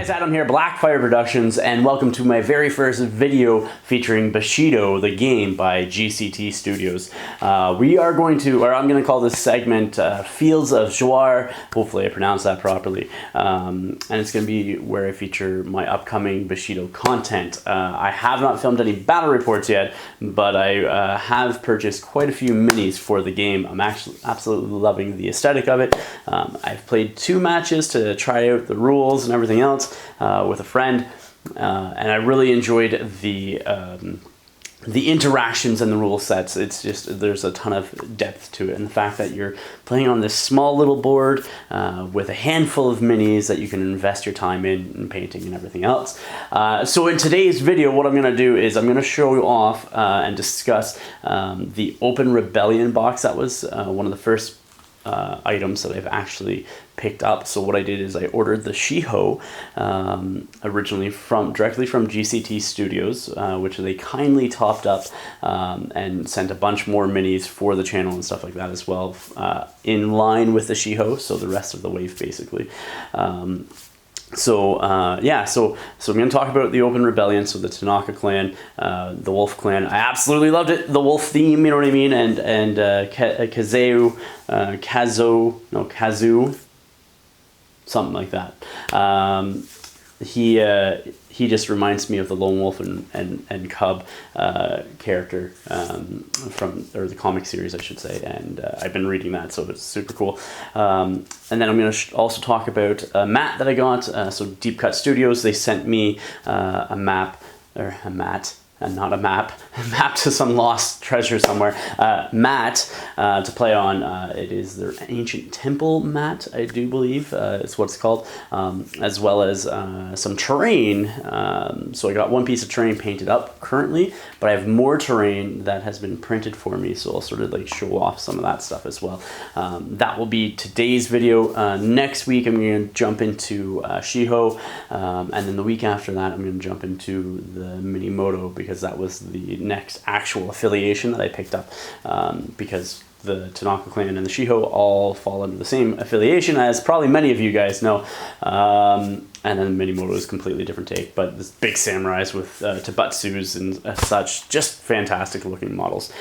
guys, Adam here, Blackfyre Productions, and welcome to my very first video featuring Bushido, the game by GCT Studios. We are going to, or I'm going to call this segment Fields of Jwar. Hopefully I pronounced that properly. And it's going to be where I feature my upcoming Bushido content. I have not filmed any battle reports yet, but I have purchased quite a few minis for the game. I'm actually absolutely loving the aesthetic of it. I've played 2 matches to try out the rules and everything else with a friend, and I really enjoyed the interactions and the rule sets. It's just, there's a ton of depth to it, and the fact that you're playing on this small little board with a handful of minis that you can invest your time in painting and everything else. So in today's video, what I'm going to do is I'm going to show you off and discuss the Open Rebellion box. That was one of the first items that I've actually picked up. So what I did is I ordered the Shiho originally directly from GCT Studios, which they kindly topped up and sent a bunch more minis for the channel and stuff like that as well, in line with the Shiho, so the rest of the wave basically. So I'm going to talk about the Open Rebellion, so the Tanaka Clan, the Wolf Clan. I absolutely loved it, the wolf theme, you know what I mean, and Kazu, something like that. He just reminds me of the Lone Wolf and Cub character or the comic series, I should say, and I've been reading that, so it's super cool. And then I'm going to also talk about a mat that I got. So Deep Cut Studios, they sent me a map to some lost treasure somewhere. Mat to play on. It is their ancient temple mat, I do believe. It's what it's called. As well as some terrain. So I got one piece of terrain painted up currently, but I have more terrain that has been printed for me, so I'll sort of like show off some of that stuff as well. That will be today's video. Next week I'm going to jump into Shiho, and then the week after that I'm going to jump into the Minimoto, because that was the next actual affiliation that I picked up, because the Tanaka Clan and the Shiho all fall under the same affiliation, as probably many of you guys know. And then Minimoto is a completely different take, but this big samurais with tabatsus and such, just fantastic looking models.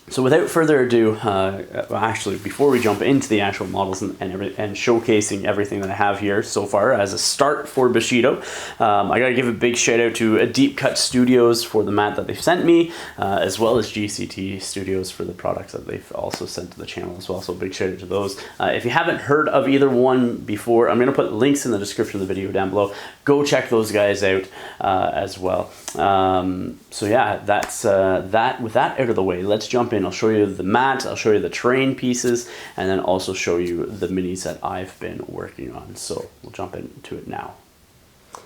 So without further ado, actually, before we jump into the actual models and showcasing everything that I have here so far as a start for Bushido, I gotta give a big shout out to Deep Cut Studios for the mat that they've sent me, as well as GCT Studios for the products that they've also sent to the channel as well. So big shout out to those. If you haven't heard of either one before, I'm gonna put links in the description of the video down below. Go check those guys out as well. So yeah, that's that. With that out of the way, let's jump in. I'll show you the mat, I'll show you the terrain pieces, and then also show you the minis that I've been working on. So we'll jump into it now.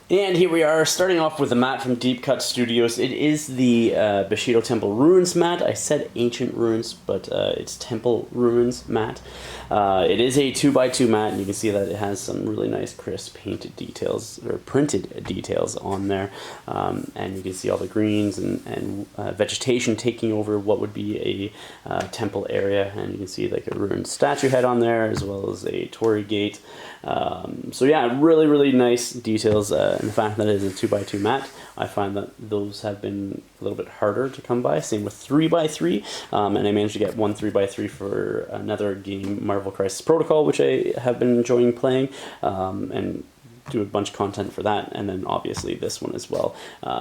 And here we are, starting off with the mat from Deep Cut Studios. It is the Bushido Temple Ruins mat. I said Ancient Ruins, but it's Temple Ruins mat. It is a 2x2 mat, and you can see that it has some really nice crisp painted details, or printed details on there. And you can see all the greens and vegetation taking over what would be a temple area. And you can see like a ruined statue head on there, as well as a torii gate. So yeah, really, really nice details. And the fact that it is a 2x2 mat, I find that those have been a little bit harder to come by. Same with 3x3, and I managed to get one 3x3 for another game, Marvel Crisis Protocol, which I have been enjoying playing, and do a bunch of content for that, and then obviously this one as well.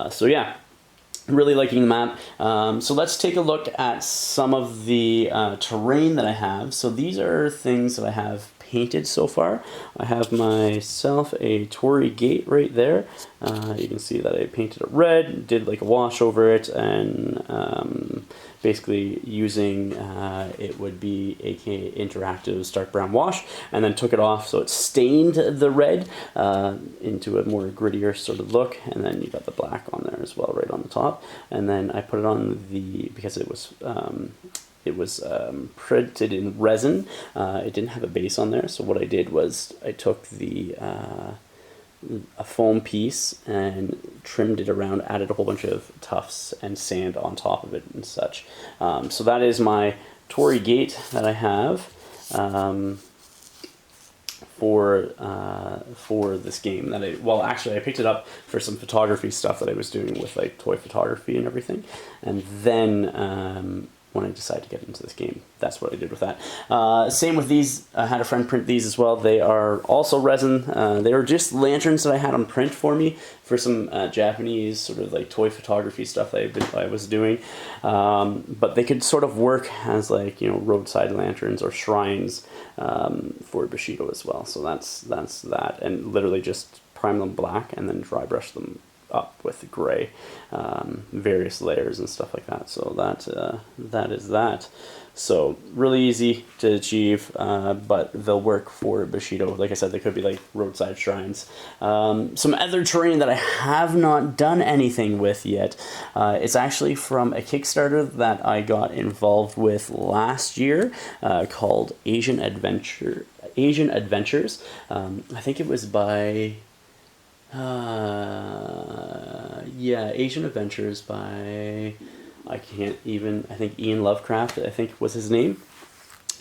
So yeah, really liking the map. So let's take a look at some of the terrain that I have. So these are things that I have painted so far. I have myself a torii gate right there. You can see that I painted it red, did like a wash over it, and basically using it would be aka interactive stark brown wash, and then took it off so it stained the red into a more grittier sort of look, and then you got the black on there as well right on the top, and then I put it on because it was printed in resin. It didn't have a base on there, so what I did was I took a foam piece and trimmed it around, added a whole bunch of tufts and sand on top of it and such. So that is my torii gate that I have. for this game. That actually I picked it up for some photography stuff that I was doing with like toy photography and everything, and then when I decided to get into this game, that's what I did with that. Same with these. I had a friend print these as well. They are also resin. They were just lanterns that I had on print for me for some Japanese sort of like toy photography stuff that I was doing. But they could sort of work as like, you know, roadside lanterns or shrines for Bushido as well. So that's that. And literally just prime them black and then dry brush them up with gray, various layers and stuff like that. So that is that. So really easy to achieve, but they'll work for Bushido. Like I said, they could be like roadside shrines. Some other terrain that I have not done anything with yet. It's actually from a Kickstarter that I got involved with last year, called Asian Adventures. I think it was by Asian Adventures by, I think Ian Lovecraft, I think was his name.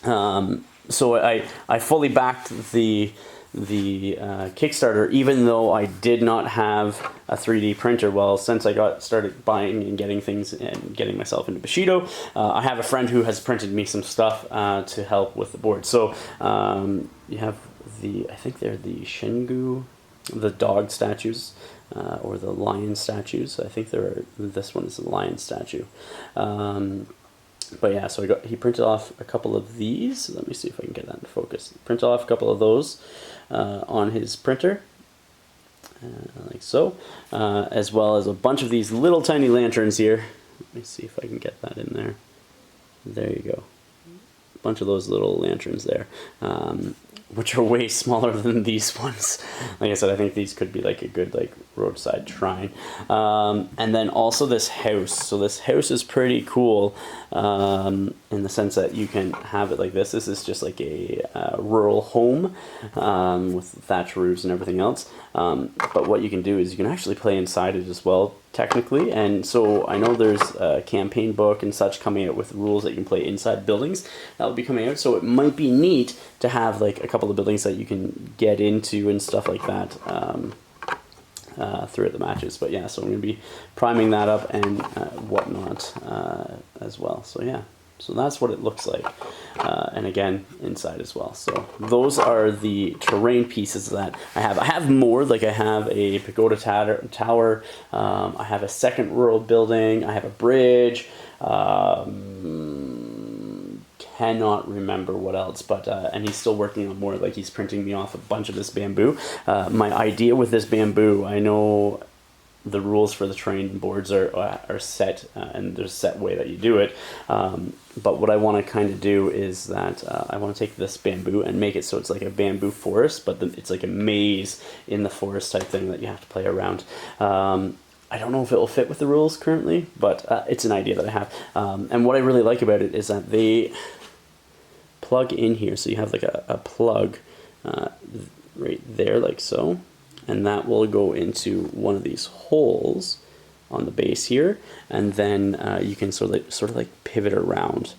So I fully backed the Kickstarter, even though I did not have a 3D printer. Well, since I started buying and getting things and getting myself into Bushido, I have a friend who has printed me some stuff to help with the board. So you have I think they're the Shingu, the dog statues, or the lion statues. I think this one is the lion statue. But yeah, so he printed off a couple of these. Let me see if I can get that into focus. Printed off a couple of those on his printer, like so, as well as a bunch of these little tiny lanterns here. Let me see if I can get that in there. There you go. A bunch of those little lanterns there. Which are way smaller than these ones. Like I said, I think these could be like a good like roadside shrine. And then also this house. So this house is pretty cool in the sense that you can have it like this. This is just like a rural home with thatch roofs and everything else. But what you can do is you can actually play inside it as well, technically. And so I know there's a campaign book and such coming out with rules that you can play inside buildings that will be coming out. So it might be neat to have like a couple of buildings that you can get into and stuff like that throughout the matches. But yeah, so I'm going to be priming that up and whatnot as well. So yeah, so that's what it looks like. And again, inside as well. So those are the terrain pieces that I have. I have more, like I have a pagoda tower, I have a second rural building, I have a bridge, cannot remember what else, but and he's still working on more. Like he's printing me off a bunch of this bamboo. My idea with this bamboo, I know the rules for the terrain boards are set, and there's a set way that you do it. But what I want to kind of do is that I want to take this bamboo and make it so it's like a bamboo forest, but it's like a maze in the forest type thing that you have to play around. I don't know if it will fit with the rules currently, but it's an idea that I have. And what I really like about it is that they plug in here. So you have like a plug right there, like so. And that will go into one of these holes on the base here. And then you can sort of like pivot around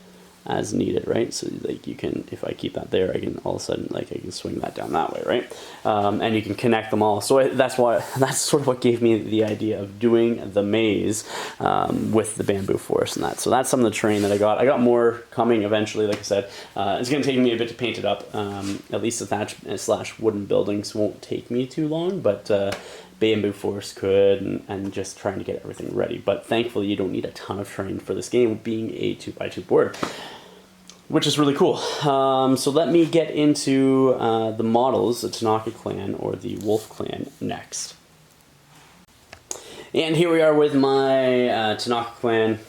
as needed, right? So like you can, if I keep that there, I can all of a sudden like I can swing that down that way, right? And you can connect them all. So that's sort of what gave me the idea of doing the maze with the bamboo forest and that. So that's some of the terrain that I got. I got more coming eventually. Like I said, it's going to take me a bit to paint it up. At least the thatch / wooden buildings won't take me too long, but bamboo forest could, and just trying to get everything ready. But thankfully, you don't need a ton of terrain for this game, being a 2x2 board, which is really cool. So let me get into the models, the Tanaka Clan or the Wolf Clan next. And here we are with my Tanaka Clan,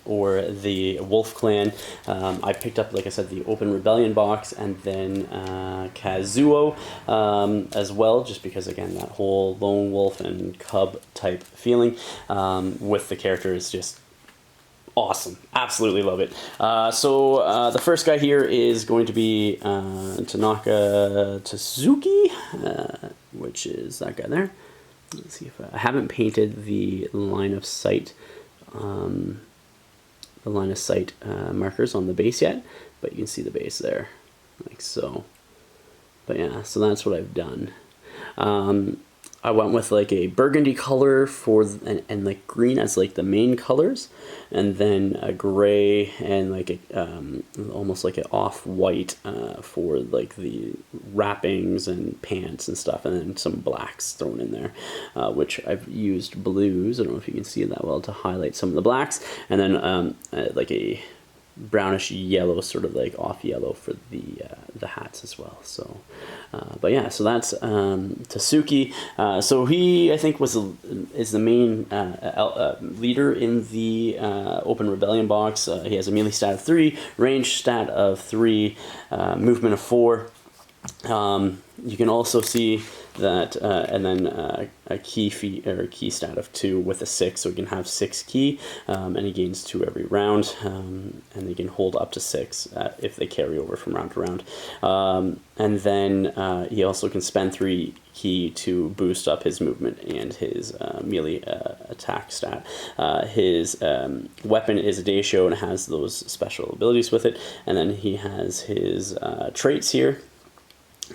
or the Wolf Clan. I picked up, like I said, the Open Rebellion box, and then Kazuo as well, just because, again, that whole lone wolf and cub type feeling with the character is just awesome. Absolutely love it. So the first guy here is going to be Tanaka Tsuzuki, which is that guy there. Let's see if I haven't painted the line of sight markers on the base yet, but you can see the base there, like so. But yeah, so that's what I've done. I went with like a burgundy color for and like green as like the main colors, and then a gray and like a almost like an off-white for like the wrappings and pants and stuff, and then some blacks thrown in there, which I've used blues. I don't know if you can see it that well to highlight some of the blacks, and then like a brownish yellow, sort of like off yellow for the hats as well. So but yeah, so that's Tasuki. So he, I think, is the main leader in the Open Rebellion box. He has a melee stat of 3, range stat of 3, movement of 4. You can also see that, and then a key feat or a key stat of 2 with a 6, so he can have 6 key, and he gains 2 every round, and they can hold up to 6 if they carry over from round to round. And then he also can spend 3 key to boost up his movement and his melee attack stat. His weapon is a Daisho and has those special abilities with it, and then he has his traits here.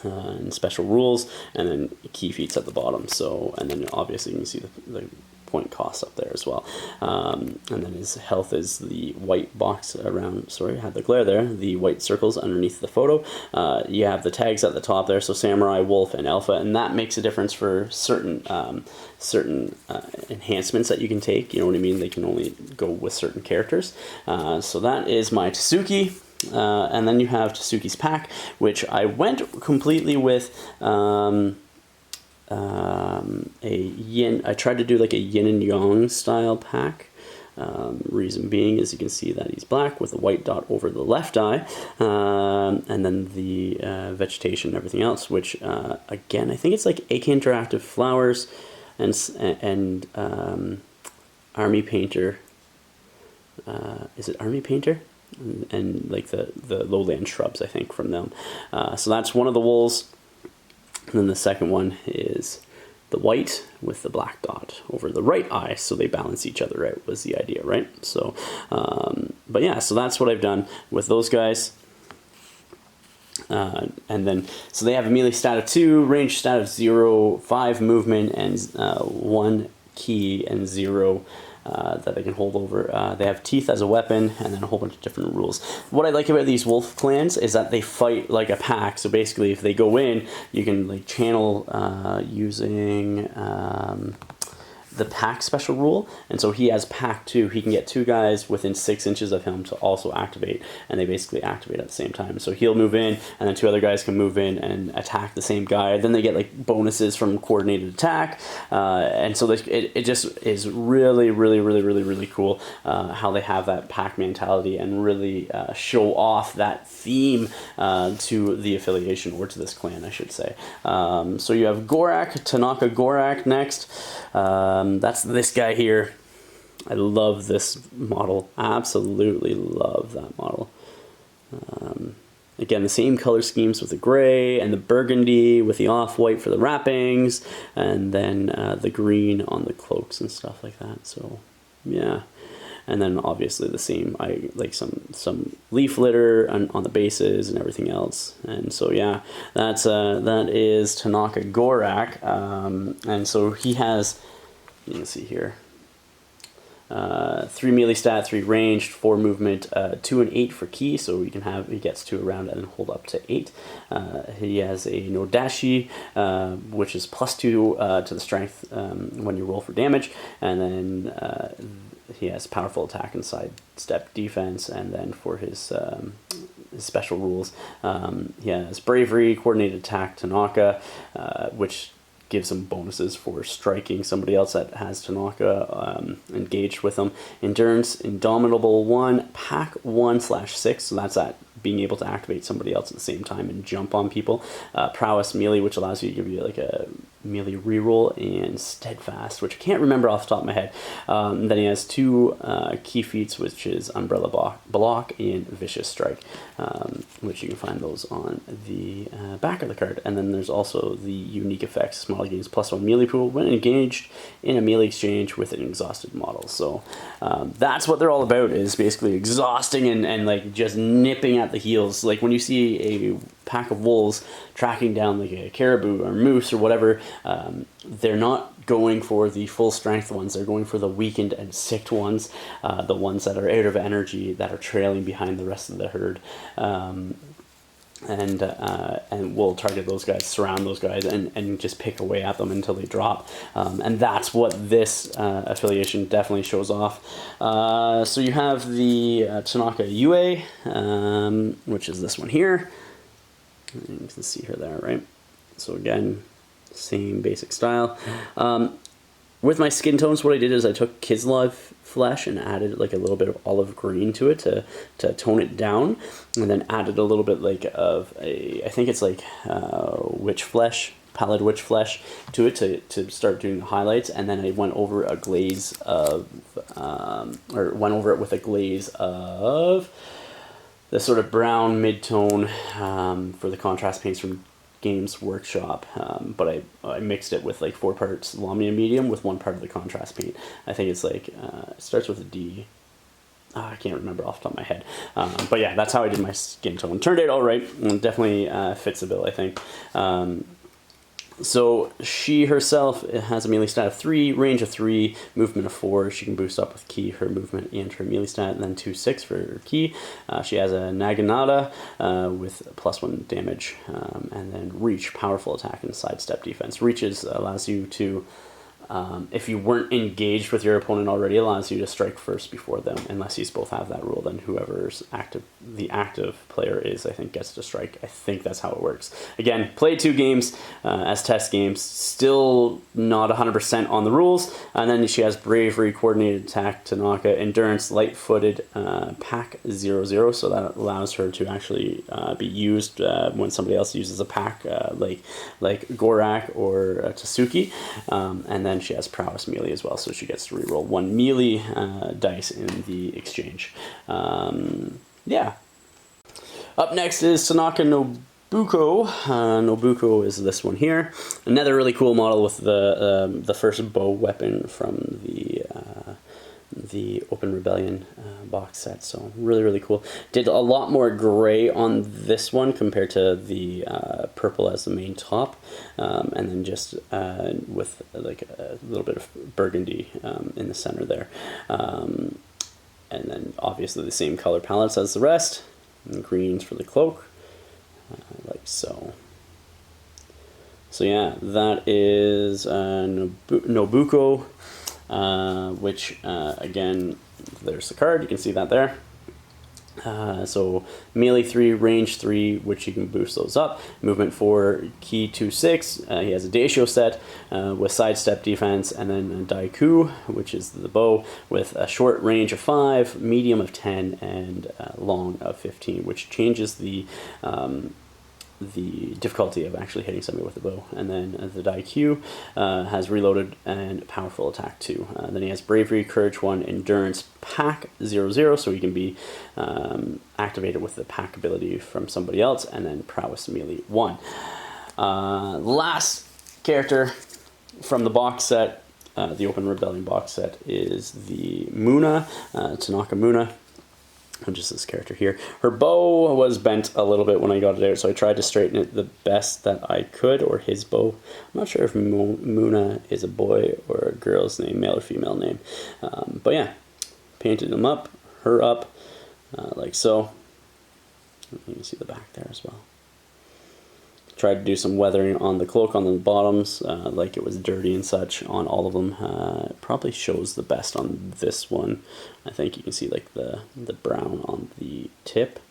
And special rules, and then key feats at the bottom. So, and then obviously you can see the point costs up there as well. And then his health is the white box around. Sorry, I had the glare there. The white circles underneath the photo. You have the tags at the top there. So samurai, wolf, and alpha, and that makes a difference for certain enhancements that you can take. You know what I mean? They can only go with certain characters. So that is my Tasuki. And then you have Tasuki's pack, which I went completely with a yin. I tried to do like a yin and yang style pack. Reason being is you can see that he's black with a white dot over the left eye, and then the vegetation and everything else, which again, I think it's like AK Interactive Flowers and Army Painter. Is it Army Painter? And like the lowland shrubs, I think, from them. So that's one of the wools. And then the second one is the white with the black dot over the right eye, so they balance each other out, was the idea, right? So but yeah, so that's what I've done with those guys. And then so they have a melee stat of 2, range stat of 0, 5 movement, and 1 key and 0 that they can hold over. They have teeth as a weapon, and then a whole bunch of different rules. What I like about these wolf clans is that they fight like a pack. So basically, if they go in, you can like channel using the pack special rule, and so he has pack 2. He can get 2 guys within 6 inches of him to also activate, and they basically activate at the same time. So he'll move in, and then 2 other guys can move in and attack the same guy. Then they get like bonuses from coordinated attack, and so it just is really cool how they have that pack mentality and really show off that theme to the affiliation, or to this clan, I should say. So you have Tanaka Gorak next. That's this guy here. I love this model. Absolutely love that model. Again, the same color schemes with the gray and the burgundy with the off-white for the wrappings, and then the green on the cloaks and stuff like that. So yeah, and then obviously the same. I like some leaf litter on the bases and everything else. And so yeah, that is Tanaka Gorak, and so he has. You can see here, 3 melee stat, 3 ranged, 4 movement, 2 and 8 for key, so he gets 2 around and then hold up to 8. He has a Nodashi, which is +2 to the strength when you roll for damage, and then he has powerful attack and side step defense, and then for his special rules, he has bravery, coordinated attack, Tanaka, which gives him bonuses for striking somebody else that has Tanaka engaged with them. Endurance, Indomitable 1, Pack 1/6, so that's at being able to activate somebody else at the same time and jump on people. Prowess Melee, which allows you to give you like a melee reroll, and Steadfast, which I can't remember off the top of my head. Then he has 2 key feats, which is Umbrella Block and Vicious Strike, which you can find those on the back of the card. And then there's also the unique effects. Model gains +1 melee pool when engaged in a melee exchange with an exhausted model. So that's what they're all about, is basically exhausting and like just nipping at the heels. Like when you see a pack of wolves tracking down like a caribou or moose or whatever, they're not going for the full strength ones. They're going for the weakened and sick ones, the ones that are out of energy, that are trailing behind the rest of the herd. And we'll target those guys, surround those guys, and just pick away at them until they drop. And that's what this affiliation definitely shows off. So you have the Tanaka Yue, which is this one here. You can see her there, right? So again, same basic style. With my skin tones, what I did is I took Kislev flesh and added like a little bit of olive green to it to tone it down, and then added a little bit like of I think it's like witch flesh, pallid witch flesh to it to start doing the highlights, and then I went over a glaze of went over it with a glaze of the sort of brown mid-tone for the contrast paints from Games Workshop, but I mixed it with like 4 parts Lamia medium with 1 part of the contrast paint. I think it's like it starts with a D. I can't remember off the top of my head, but yeah, that's how I did my skin tone. Turned out all right, and definitely fits the bill, I think. So she herself has a melee stat of 3, range of 3, movement of 4. She can boost up with ki her movement and her melee stat, and then 2/6 for her ki. She has a Naginata with +1 damage, and then reach, powerful attack, and sidestep defense. Reaches allows you to, if you weren't engaged with your opponent already, allows you to strike first before them, unless you both have that rule. Then whoever's the active player is, I think, gets to strike. I think that's how it works. Again, played 2 games as test games, still not 100% on the rules. And then she has bravery, coordinated attack, Tanaka, endurance, light-footed, pack 0/0, so that allows her to actually be used when somebody else uses a pack, like Gorak or Tasuki, and then she has prowess melee as well, so she gets to reroll 1 melee dice in the exchange. Yeah. Up next is Tanaka Nobuco. Nobuco is this one here. Another really cool model with the first bow weapon from the Open Rebellion box set, so really cool. Did a lot more gray on this one compared to the purple as the main top, and then just with like a little bit of burgundy in the center there, and then obviously the same color palettes as the rest, and greens for the cloak, like so. So yeah, that is Nobuco. Which again, there's the card, you can see that there. So melee 3, range 3, which you can boost those up. Movement 4, ki 2/6. He has a Daisho set with sidestep defense, and then a Daiku, which is the bow, with a short range of 5, medium of 10, and long of 15, which changes the difficulty of actually hitting somebody with a bow. And then the Daiku has reloaded and powerful attack 2. Then he has bravery, courage 1, endurance, pack 0/0, so he can be activated with the pack ability from somebody else, and then prowess melee 1. Last character from the box set, the Open Rebellion box set, is the Muna, Tanaka Muna, which is this character here. Her bow was bent a little bit when I got it out, so I tried to straighten it the best that I could, or his bow. I'm not sure if Muna is a boy or a girl's name, male or female name. But yeah, painted him up, her up, like so. You can see the back there as well. Tried to do some weathering on the cloak on the bottoms, like it was dirty and such on all of them. It probably shows the best on this one. I think you can see like the brown on the tip,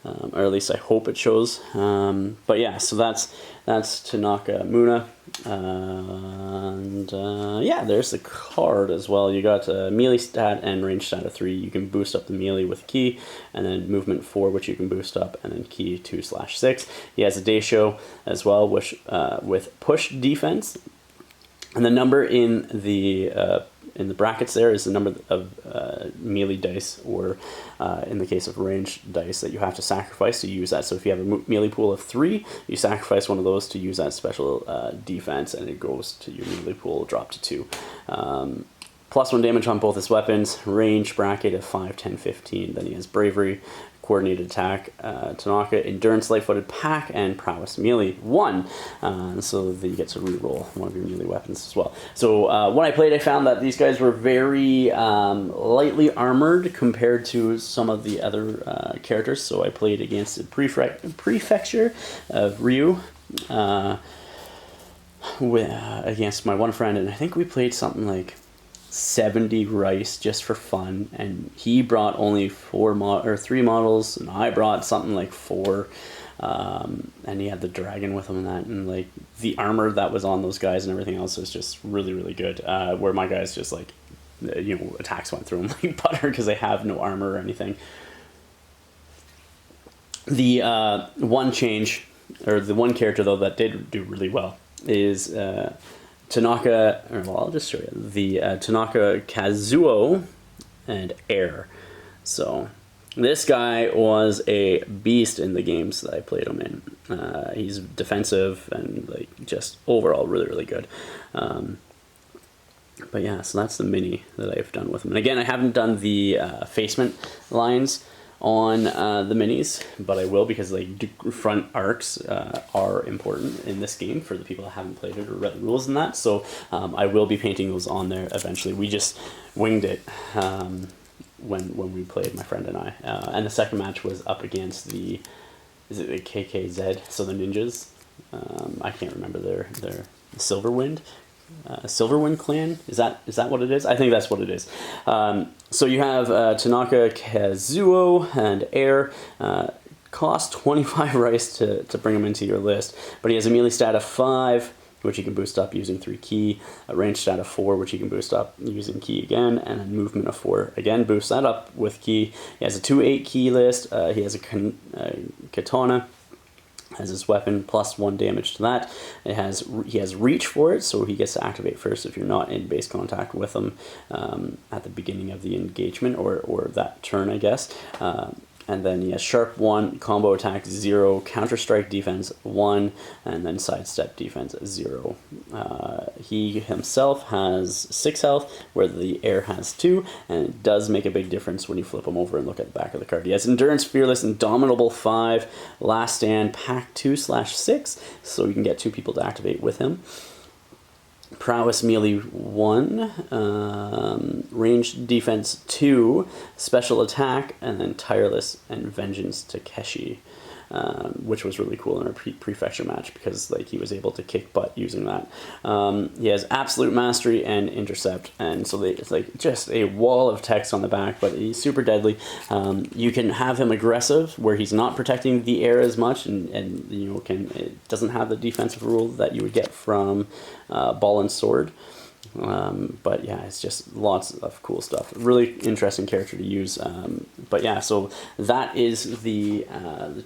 or at least I hope it shows. But yeah, so that's Tanaka Muna, and yeah, there's the card as well. You got a melee stat and range stat of 3. You can boost up the melee with ki, and then movement 4, which you can boost up, and then ki 2/6. He has a Daisho as well, which with push defense, and the number in the brackets there is the number of melee dice, or in the case of ranged dice, that you have to sacrifice to use that. So if you have a melee pool of 3, you sacrifice one of those to use that special defense, and it goes to your melee pool, drop to 2. +1 damage on both his weapons, range bracket of 5, 10, 15. Then he has bravery, Coordinated Attack, Tanaka, Endurance, Light-Footed, Pack, and Prowess Melee 1. So that you get to reroll one of your melee weapons as well. So when I played, I found that these guys were very lightly armored compared to some of the other characters. So I played against the Prefecture of Ryu. Against my one friend, and I think we played something like 70 rice just for fun, and he brought only 3 models, and I brought something like 4, and he had the dragon with him and that, and like the armor that was on those guys and everything else was just really, really good, where my guys just like, you know, attacks went through them like butter because they have no armor or anything. The one change, or the one character though that did do really well is Tanaka, well, I'll just show you the Tanaka Kazuo and Air. So this guy was a beast in the games that I played him in. He's defensive and like just overall really, really good. But yeah, so that's the mini that I've done with him. And again, I haven't done the facement lines on the minis, but I will, because like front arcs are important in this game for the people that haven't played it or read the rules and that. So I will be painting those on there eventually. We just winged it when we played, my friend and I. And the second match was up against the KKZ, so the ninjas. I can't remember their Silverwind. Silverwind Clan, is that what it is? I think that's what it is. So you have Tanaka Kazuo and Air. Cost 25 rice to bring him into your list, but he has a melee stat of 5, which he can boost up using 3 ki, a range stat of 4, which he can boost up using ki again, and a movement of 4, again, boost that up with ki. He has a 2/8 ki list. He has a katana as his weapon, plus 1 damage to that. He has reach for it, so he gets to activate first if you're not in base contact with him at the beginning of the engagement, or that turn, I guess. And then he has sharp 1, combo attack 0, counter strike defense 1, and then sidestep defense 0. He himself has 6 health, where the Air has 2, and it does make a big difference when you flip him over and look at the back of the card. He has endurance, fearless, indomitable 5, last stand, pack 2/6, so you can get 2 people to activate with him. Prowess melee 1, ranged defense 2, special attack, and then tireless and vengeance Takeshi, which was really cool in our prefecture match because like he was able to kick butt using that. He has absolute mastery and intercept, and so it's like just a wall of text on the back, but he's super deadly. You can have him aggressive where he's not protecting the air as much, and you know, it doesn't have the defensive rule that you would get from ball and sword. But yeah, it's just lots of cool stuff. Really interesting character to use. But yeah, so that is the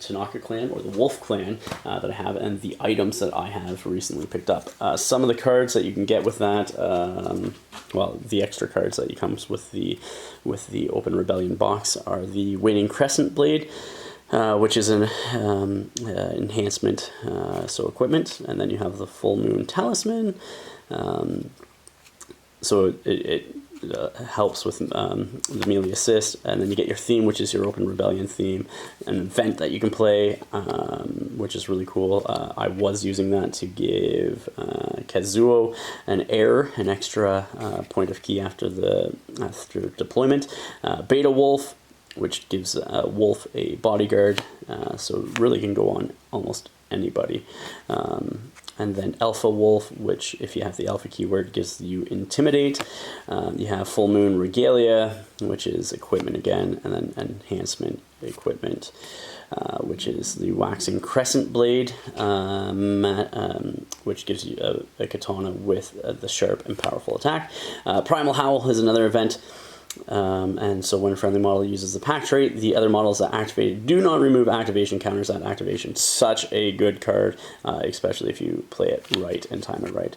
Tanaka Clan, or the Wolf Clan, that I have, and the items that I have recently picked up. Some of the cards that you can get with that, well, the extra cards that comes with the Open Rebellion box are the Waning Crescent Blade, which is an enhancement, so equipment, and then you have the Full Moon Talisman. So it helps with the melee assist, and then you get your theme, which is your Open Rebellion theme, an event that you can play, which is really cool. I was using that to give Kazuo an extra point of ki after deployment. Beta Wolf, which gives Wolf a bodyguard, so really can go on almost anybody. And then Alpha Wolf, which, if you have the Alpha keyword, gives you Intimidate. You have Full Moon Regalia, which is equipment again, and then Enhancement equipment, which is the Waxing Crescent Blade, which gives you a katana with the sharp and powerful attack. Primal Howl is another event. And so when a friendly model uses the pack trait, the other models that activate do not remove activation counters at activation. Such a good card, especially if you play it right and time it right.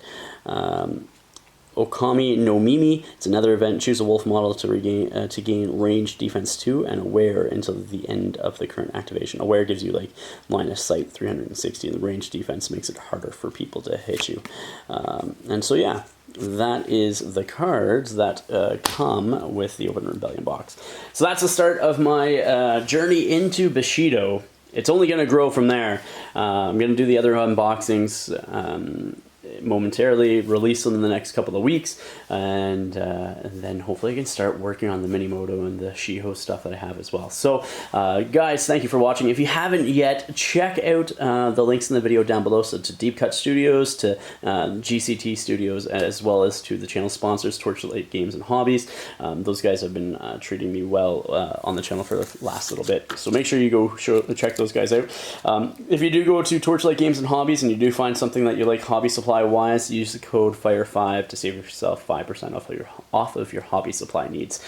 Okami no Mimi, it's another event. Choose a wolf model to gain range defense 2 and aware until the end of the current activation. Aware gives you like line of sight 360, and the range defense makes it harder for people to hit you. And so yeah, that is the cards that come with the Open Rebellion box. So that's the start of my journey into Bushido. It's only going to grow from there. I'm going to do the other unboxings momentarily, release them in the next couple of weeks, and then hopefully I can start working on the Minimoto and the Shiho stuff that I have as well. So guys, thank you for watching. If you haven't yet, check out the links in the video down below, so to Deep Cut Studios, to GCT Studios, as well as to the channel sponsors, Torchlight Games and Hobbies. Those guys have been treating me well on the channel for the last little bit, so make sure you go check those guys out. If you do go to Torchlight Games and Hobbies and you do find something that you like hobby supply wise, use the code FIRE5 to save yourself 5% off of your hobby supply needs.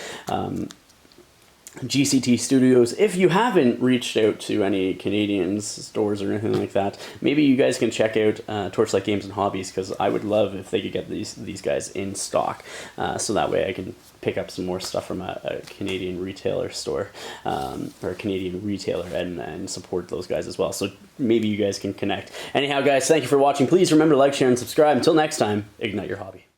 GCT Studios, if you haven't reached out to any Canadian stores or anything like that, maybe you guys can check out Torchlight Games and Hobbies, because I would love if they could get these guys in stock, so that way I can pick up some more stuff from a Canadian retailer store, or a Canadian retailer, and support those guys as well. So maybe you guys can connect. Anyhow, guys, thank you for watching. Please remember to like, share, and subscribe. Until next time, ignite your hobby.